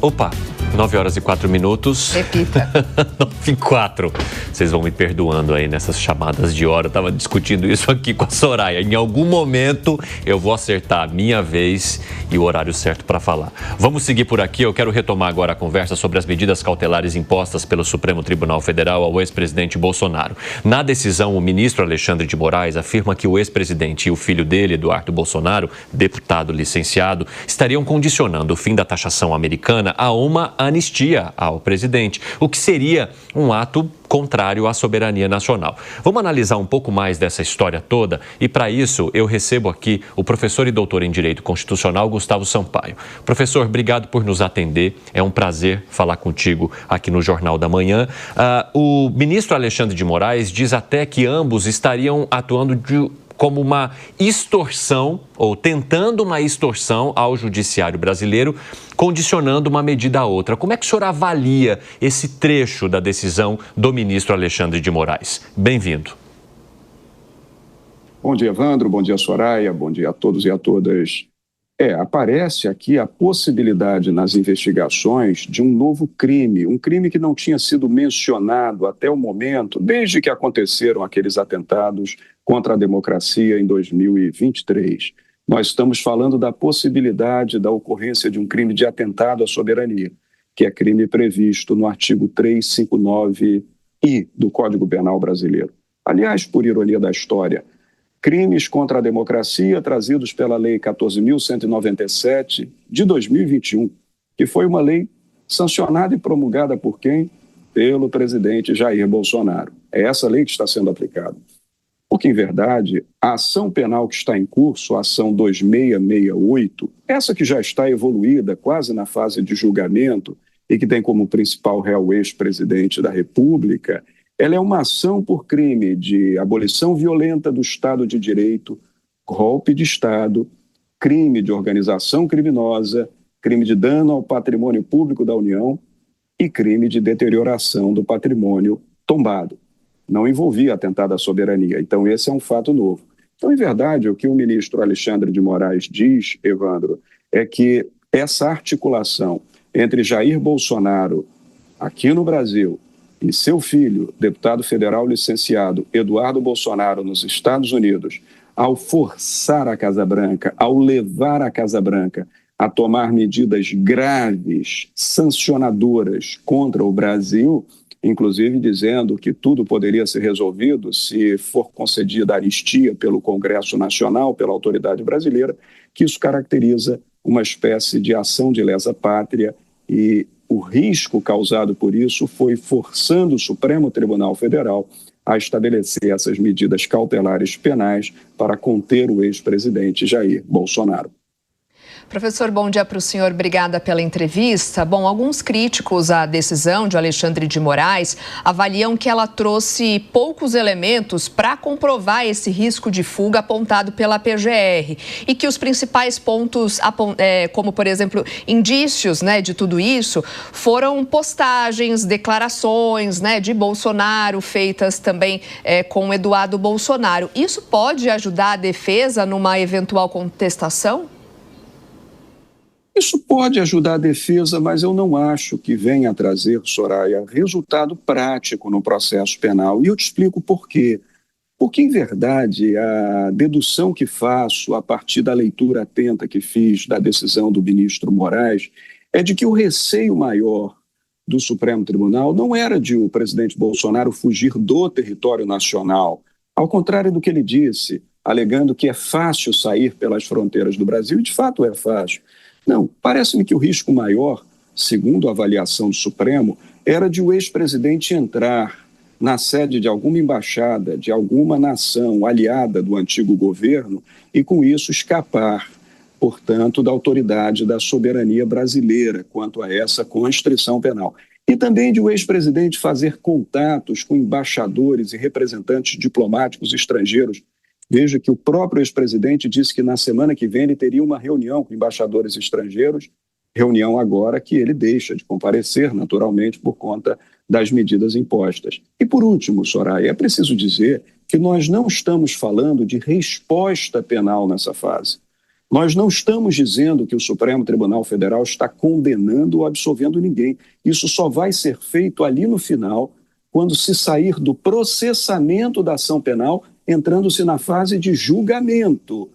Opa, 9 horas e 4 minutos. Repita. 9 e 4. Vocês vão me perdoando aí nessas chamadas de hora. Eu estava discutindo isso aqui com a Soraya. Em algum momento eu vou acertar a minha vez e o horário certo para falar. Vamos seguir por aqui. Eu quero retomar agora a conversa sobre as medidas cautelares impostas pelo Supremo Tribunal Federal ao ex-presidente Bolsonaro. Na decisão, o ministro Alexandre de Moraes afirma que o ex-presidente e o filho dele, Eduardo Bolsonaro, deputado licenciado, estariam condicionando o fim da taxação americana a uma anistia ao presidente, o que seria um ato contrário à soberania nacional. Vamos analisar um pouco mais dessa história toda e, para isso, eu recebo aqui o professor e doutor em Direito Constitucional, Gustavo Sampaio. Professor, obrigado por nos atender. É um prazer falar contigo aqui no Jornal da Manhã. O ministro Alexandre de Moraes diz até que ambos estariam atuando como uma extorsão, ou tentando uma extorsão ao judiciário brasileiro, condicionando uma medida a outra. Como é que o senhor avalia esse trecho da decisão do ministro Alexandre de Moraes? Bem-vindo. Bom dia, Evandro. Bom dia, Soraya. Bom dia a todos e a todas. Aparece aqui a possibilidade nas investigações de um novo crime, um crime que não tinha sido mencionado até o momento, desde que aconteceram aqueles atentados contra a democracia em 2023. Nós estamos falando da possibilidade da ocorrência de um crime de atentado à soberania, que é crime previsto no artigo 359-I do Código Penal brasileiro. Aliás, por ironia da história, crimes contra a democracia trazidos pela Lei 14.197 de 2021, que foi uma lei sancionada e promulgada por quem? Pelo presidente Jair Bolsonaro. É essa lei que está sendo aplicada. Porque, em verdade, a ação penal que está em curso, a ação 2668, essa que já está evoluída, quase na fase de julgamento, e que tem como principal réu o ex-presidente da República, ela é uma ação por crime de abolição violenta do Estado de Direito, golpe de Estado, crime de organização criminosa, crime de dano ao patrimônio público da União e crime de deterioração do patrimônio tombado. Não envolvia atentado à soberania. Então, esse é um fato novo. Então, em verdade, o que o ministro Alexandre de Moraes diz, Evandro, é que essa articulação entre Jair Bolsonaro, aqui no Brasil, e seu filho, deputado federal licenciado Eduardo Bolsonaro, nos Estados Unidos, ao forçar a Casa Branca, ao levar a Casa Branca a tomar medidas graves, sancionadoras contra o Brasil, inclusive dizendo que tudo poderia ser resolvido se for concedida anistia pelo Congresso Nacional, pela autoridade brasileira, que isso caracteriza uma espécie de ação de lesa pátria e o risco causado por isso foi forçando o Supremo Tribunal Federal a estabelecer essas medidas cautelares penais para conter o ex-presidente Jair Bolsonaro. Professor, bom dia para o senhor. Obrigada pela entrevista. Bom, alguns críticos à decisão de Alexandre de Moraes avaliam que ela trouxe poucos elementos para comprovar esse risco de fuga apontado pela PGR e que os principais pontos, como, por exemplo, indícios, de tudo isso, foram postagens, declarações, de Bolsonaro feitas também com Eduardo Bolsonaro. Isso pode ajudar a defesa numa eventual contestação? Isso pode ajudar a defesa, mas eu não acho que venha a trazer, Soraya, resultado prático no processo penal. E eu te explico por quê. Porque, em verdade, a dedução que faço a partir da leitura atenta que fiz da decisão do ministro Moraes é de que o receio maior do Supremo Tribunal não era de o presidente Bolsonaro fugir do território nacional. Ao contrário do que ele disse, alegando que é fácil sair pelas fronteiras do Brasil, e de fato é fácil. Não, parece-me que o risco maior, segundo a avaliação do Supremo, era de o ex-presidente entrar na sede de alguma embaixada, de alguma nação aliada do antigo governo e, com isso, escapar, portanto, da autoridade da soberania brasileira quanto a essa constrição penal. E também de o ex-presidente fazer contatos com embaixadores e representantes diplomáticos estrangeiros. Veja que o próprio ex-presidente disse que na semana que vem ele teria uma reunião com embaixadores estrangeiros, reunião agora que ele deixa de comparecer, naturalmente, por conta das medidas impostas. E por último, Soraya, é preciso dizer que nós não estamos falando de resposta penal nessa fase. Nós não estamos dizendo que o Supremo Tribunal Federal está condenando ou absolvendo ninguém. Isso só vai ser feito ali no final, quando se sair do processamento da ação penal, entrando-se na fase de julgamento.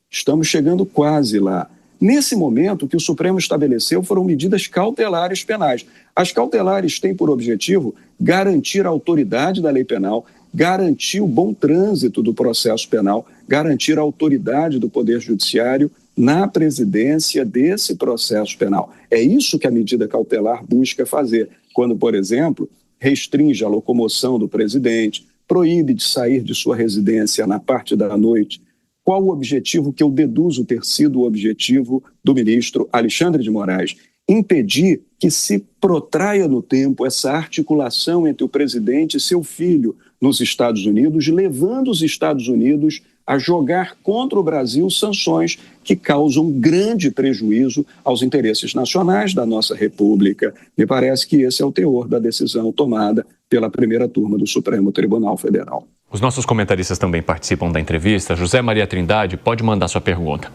Estamos chegando quase lá. Nesse momento, o que o Supremo estabeleceu foram medidas cautelares penais. As cautelares têm por objetivo garantir a autoridade da lei penal, garantir o bom trânsito do processo penal, garantir a autoridade do Poder Judiciário na presidência desse processo penal. É isso que a medida cautelar busca fazer, quando, por exemplo, restringe a locomoção do presidente, proíbe de sair de sua residência na parte da noite. Qual o objetivo que eu deduzo ter sido o objetivo do ministro Alexandre de Moraes? Impedir que se protraia no tempo essa articulação entre o presidente e seu filho nos Estados Unidos, levando os Estados Unidos a jogar contra o Brasil sanções que causam grande prejuízo aos interesses nacionais da nossa República. Me parece que esse é o teor da decisão tomada pela primeira turma do Supremo Tribunal Federal. Os nossos comentaristas também participam da entrevista. José Maria Trindade, pode mandar sua pergunta.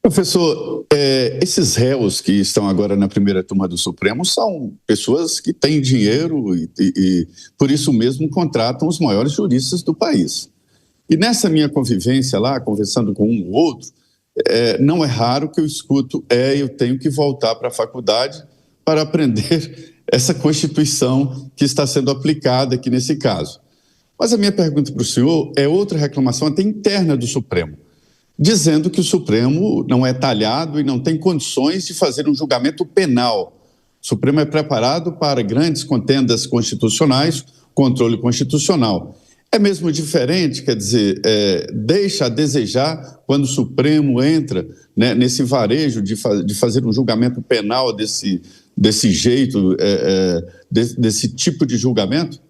Professor, esses réus que estão agora na primeira turma do Supremo são pessoas que têm dinheiro e por isso mesmo contratam os maiores juristas do país. E nessa minha convivência lá, conversando com um ou outro, não é raro que eu escuto, eu tenho que voltar para a faculdade para aprender essa Constituição que está sendo aplicada aqui nesse caso. Mas a minha pergunta para o senhor é outra reclamação até interna do Supremo, dizendo que o Supremo não é talhado e não tem condições de fazer um julgamento penal. O Supremo é preparado para grandes contendas constitucionais, controle constitucional. É mesmo diferente, quer dizer, deixa a desejar quando o Supremo entra, né, nesse varejo de fazer um julgamento penal desse jeito, desse tipo de julgamento?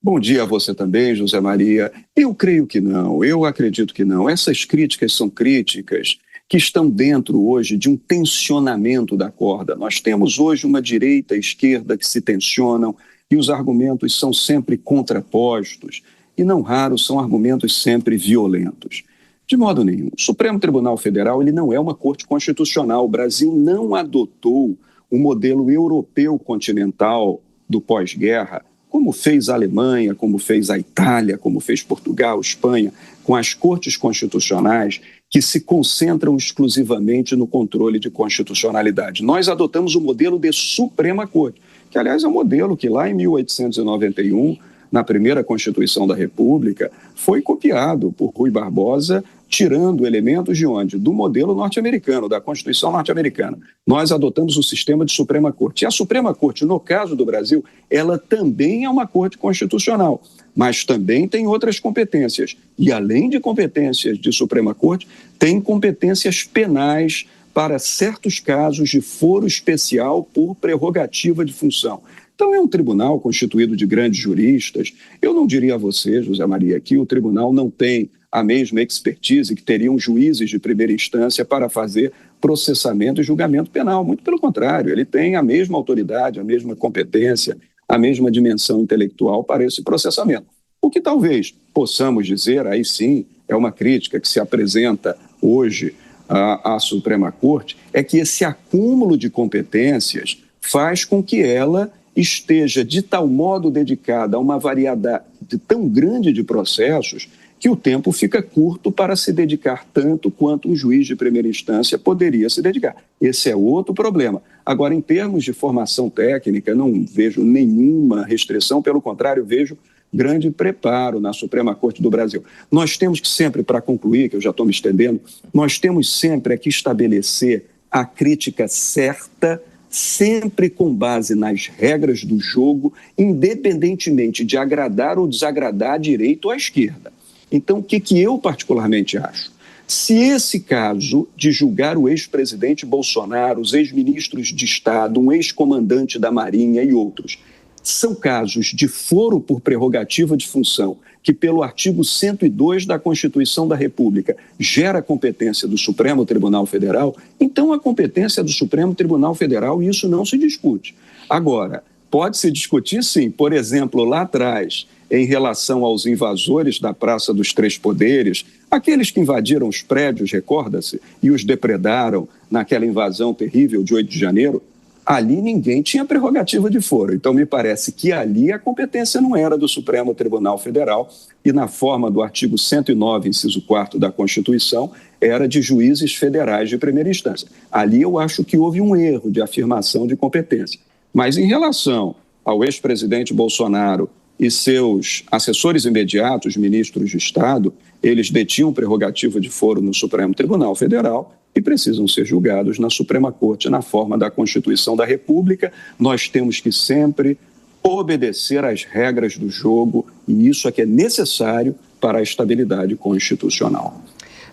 Bom dia a você também, José Maria. Eu creio que não, eu acredito que não. Essas críticas são críticas que estão dentro hoje de um tensionamento da corda. Nós temos hoje uma direita e esquerda que se tensionam e os argumentos são sempre contrapostos e, não raro, são argumentos sempre violentos. De modo nenhum. O Supremo Tribunal Federal ele não é uma corte constitucional. O Brasil não adotou o modelo europeu continental do pós-guerra, como fez a Alemanha, como fez a Itália, como fez Portugal, Espanha, com as cortes constitucionais que se concentram exclusivamente no controle de constitucionalidade. Nós adotamos o modelo de Suprema Corte, que, aliás, é um modelo que lá em 1891, na primeira Constituição da República, foi copiado por Rui Barbosa, tirando elementos de onde? Do modelo norte-americano, da Constituição norte-americana. Nós adotamos o sistema de Suprema Corte. E a Suprema Corte, no caso do Brasil, ela também é uma corte constitucional, mas também tem outras competências. E, além de competências de Suprema Corte, tem competências penais para certos casos de foro especial por prerrogativa de função. Então, é um tribunal constituído de grandes juristas. Eu não diria a você, José Maria, que o tribunal não tem a mesma expertise que teriam juízes de primeira instância para fazer processamento e julgamento penal. Muito pelo contrário, ele tem a mesma autoridade, a mesma competência, a mesma dimensão intelectual para esse processamento. O que talvez possamos dizer, aí sim, é uma crítica que se apresenta hoje à Suprema Corte, é que esse acúmulo de competências faz com que ela esteja de tal modo dedicada a uma variedade tão grande de processos que o tempo fica curto para se dedicar tanto quanto um juiz de primeira instância poderia se dedicar. Esse é outro problema. Agora, em termos de formação técnica, não vejo nenhuma restrição, pelo contrário, vejo grande preparo na Suprema Corte do Brasil. Nós temos que sempre, para concluir, que eu já estou me estendendo, nós temos sempre que estabelecer a crítica certa, sempre com base nas regras do jogo, independentemente de agradar ou desagradar à direita ou à esquerda. Então, o que eu particularmente acho? Se esse caso de julgar o ex-presidente Bolsonaro, os ex-ministros de Estado, um ex-comandante da Marinha e outros, são casos de foro por prerrogativa de função, que pelo artigo 102 da Constituição da República gera competência do Supremo Tribunal Federal, então a competência do Supremo Tribunal Federal, isso não se discute. Agora, pode-se discutir sim, por exemplo, lá atrás, em relação aos invasores da Praça dos Três Poderes, aqueles que invadiram os prédios, recorda-se, e os depredaram naquela invasão terrível de 8 de janeiro, ali ninguém tinha prerrogativa de foro. Então, me parece que ali a competência não era do Supremo Tribunal Federal e, na forma do artigo 109, inciso 4º da Constituição, era de juízes federais de primeira instância. Ali eu acho que houve um erro de afirmação de competência. Mas em relação ao ex-presidente Bolsonaro e seus assessores imediatos, ministros de Estado, eles detinham prerrogativa de foro no Supremo Tribunal Federal e precisam ser julgados na Suprema Corte, na forma da Constituição da República. Nós temos que sempre obedecer às regras do jogo e isso é que é necessário para a estabilidade constitucional.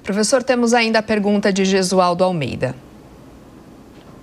Professor, temos ainda a pergunta de Gesualdo Almeida.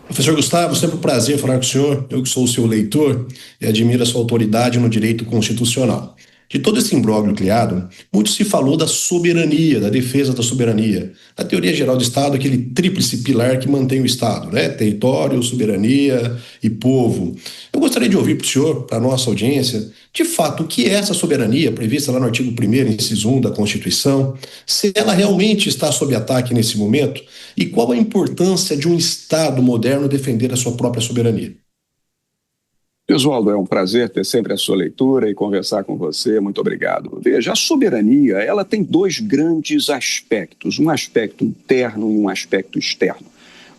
Professor Gustavo, sempre um prazer falar com o senhor. Eu que sou o seu leitor e admiro a sua autoridade no direito constitucional. De todo esse imbróglio criado, muito se falou da soberania, da defesa da soberania. Na teoria geral do Estado, aquele tríplice pilar que mantém o Estado, né? Território, soberania e povo. Eu gostaria de ouvir para o senhor, para a nossa audiência, de fato, o que é essa soberania prevista lá no artigo 1º, inciso 1 da Constituição, se ela realmente está sob ataque nesse momento e qual a importância de um Estado moderno defender a sua própria soberania. Gesualdo, é um prazer ter sempre a sua leitura e conversar com você. Muito obrigado. Veja, a soberania, ela tem dois grandes aspectos, um aspecto interno e um aspecto externo.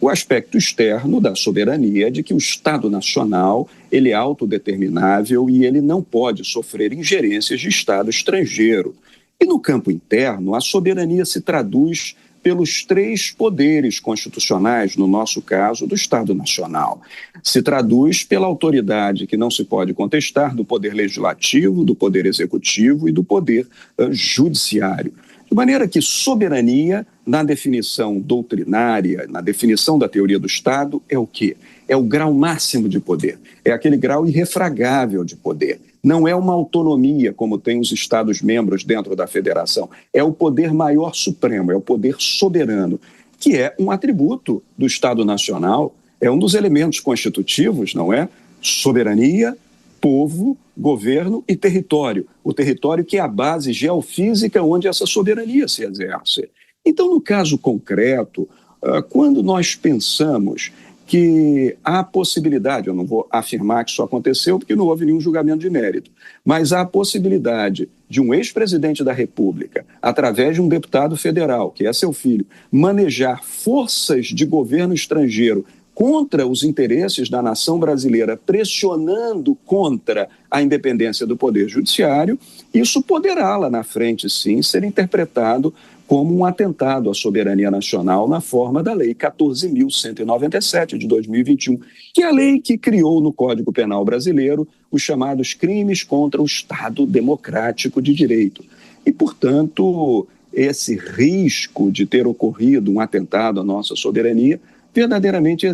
O aspecto externo da soberania é de que o Estado Nacional ele é autodeterminável e ele não pode sofrer ingerências de Estado estrangeiro. E no campo interno, a soberania se traduz pelos três poderes constitucionais, no nosso caso, do Estado Nacional. Se traduz pela autoridade que não se pode contestar do poder legislativo, do poder executivo e do poder judiciário. De maneira que soberania, na definição doutrinária, na definição da teoria do Estado, é o quê? É o grau máximo de poder, é aquele grau irrefragável de poder. Não é uma autonomia, como tem os Estados-membros dentro da federação. É o poder maior supremo, é o poder soberano, que é um atributo do Estado Nacional, é um dos elementos constitutivos, não é? Soberania, povo, governo e território. O território que é a base geofísica onde essa soberania se exerce. Então, no caso concreto, quando nós pensamos que há possibilidade, eu não vou afirmar que isso aconteceu porque não houve nenhum julgamento de mérito, mas há a possibilidade de um ex-presidente da República, através de um deputado federal, que é seu filho, manejar forças de governo estrangeiro contra os interesses da nação brasileira, pressionando contra a independência do Poder Judiciário, isso poderá lá na frente, sim, ser interpretado como um atentado à soberania nacional na forma da Lei 14.197 de 2021, que é a lei que criou no Código Penal brasileiro os chamados crimes contra o Estado democrático de direito. E, portanto, esse risco de ter ocorrido um atentado à nossa soberania verdadeiramente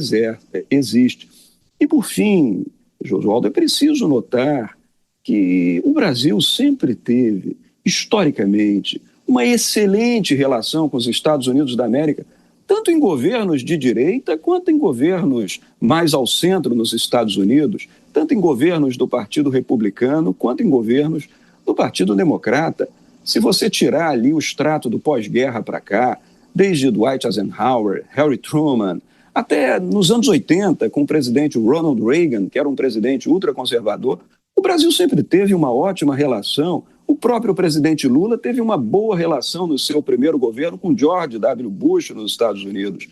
existe. E, por fim, Gesualdo, é preciso notar que o Brasil sempre teve, historicamente, uma excelente relação com os Estados Unidos da América, tanto em governos de direita quanto em governos mais ao centro nos Estados Unidos, tanto em governos do Partido Republicano quanto em governos do Partido Democrata. Se você tirar ali o extrato do pós-guerra para cá, desde Dwight Eisenhower, Harry Truman, até nos anos 80, com o presidente Ronald Reagan, que era um presidente ultraconservador, o Brasil sempre teve uma ótima relação. O próprio presidente Lula teve uma boa relação no seu primeiro governo com George W. Bush nos Estados Unidos.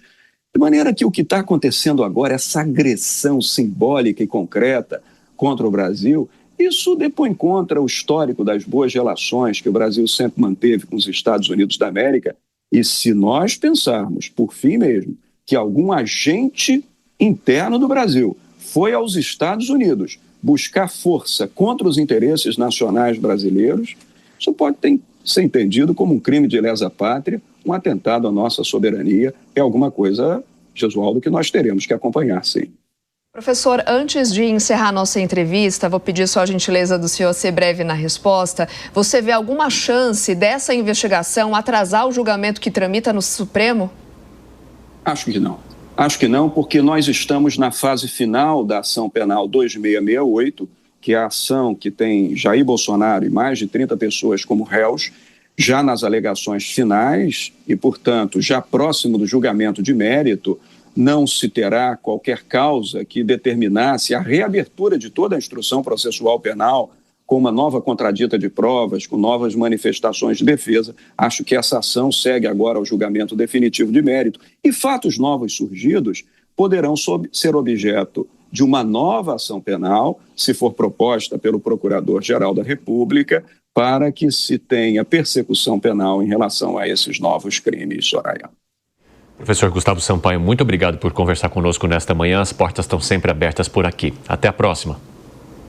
De maneira que o que está acontecendo agora, essa agressão simbólica e concreta contra o Brasil, isso depõe contra o histórico das boas relações que o Brasil sempre manteve com os Estados Unidos da América. E se nós pensarmos, por fim mesmo, que algum agente interno do Brasil foi aos Estados Unidos buscar força contra os interesses nacionais brasileiros, isso pode ser entendido como um crime de lesa pátria, um atentado à nossa soberania. É alguma coisa, Gesualdo, que nós teremos que acompanhar, sim. Professor, antes de encerrar nossa entrevista, vou pedir só a gentileza do senhor ser breve na resposta. Você vê alguma chance dessa investigação atrasar o julgamento que tramita no Supremo? Acho que não. Acho que não, porque nós estamos na fase final da ação penal 2668 que a ação que tem Jair Bolsonaro e mais de 30 pessoas como réus, já nas alegações finais e, portanto, já próximo do julgamento de mérito, não se terá qualquer causa que determinasse a reabertura de toda a instrução processual penal com uma nova contradita de provas, com novas manifestações de defesa. Acho que essa ação segue agora ao julgamento definitivo de mérito e fatos novos surgidos poderão ser objeto de uma nova ação penal, se for proposta pelo Procurador-Geral da República, para que se tenha persecução penal em relação a esses novos crimes, Soraya. Professor Gustavo Sampaio, muito obrigado por conversar conosco nesta manhã. As portas estão sempre abertas por aqui. Até a próxima.